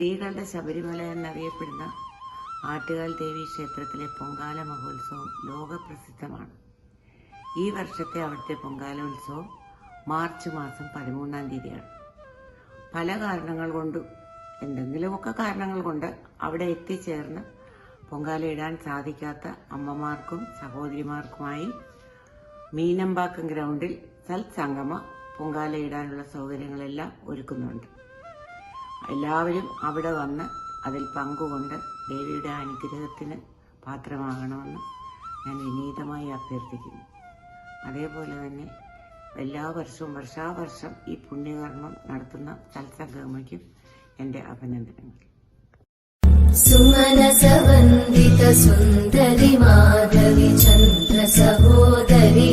സ്ത്രീകളുടെ ശബരിമല എന്നറിയപ്പെടുന്ന ആറ്റുകാൽ ദേവി ക്ഷേത്രത്തിലെ പൊങ്കാല മഹോത്സവം ലോകപ്രസിദ്ധമാണ്. ഈ വർഷത്തെ അവിടുത്തെ പൊങ്കാല ഉത്സവം മാർച്ച് മാസം 13-ാം തീയതിയാണ്. പല കാരണങ്ങൾ കൊണ്ടും എന്തെങ്കിലുമൊക്കെ കാരണങ്ങൾ കൊണ്ട് അവിടെ എത്തിച്ചേർന്ന് പൊങ്കാല ഇടാൻ സാധിക്കാത്ത അമ്മമാർക്കും സഹോദരിമാർക്കുമായി മീനമ്പാക്കം ഗ്രൗണ്ടിൽ സത്സംഗമ പൊങ്കാല ഇടാനുള്ള സൗകര്യങ്ങളെല്ലാം ഒരുക്കുന്നുണ്ട്. എല്ലാവരും അവിടെ വന്ന് അതിൽ പങ്കുകൊണ്ട് ദേവിയുടെ അനുഗ്രഹത്തിന് പാത്രമാകണമെന്ന് ഞാൻ വിനീതമായി അഭ്യർത്ഥിക്കുന്നു. അതേപോലെ തന്നെ എല്ലാ വർഷവും വർഷാവർഷം ഈ പുണ്യകർമ്മം നടത്തുന്ന സത്സംഗമയ്ക്കും എൻ്റെ അഭിനന്ദനങ്ങൾ. സുമനസവന്ദിത സുന്ദരി മാധവി ചന്ദ്ര സഹോദരി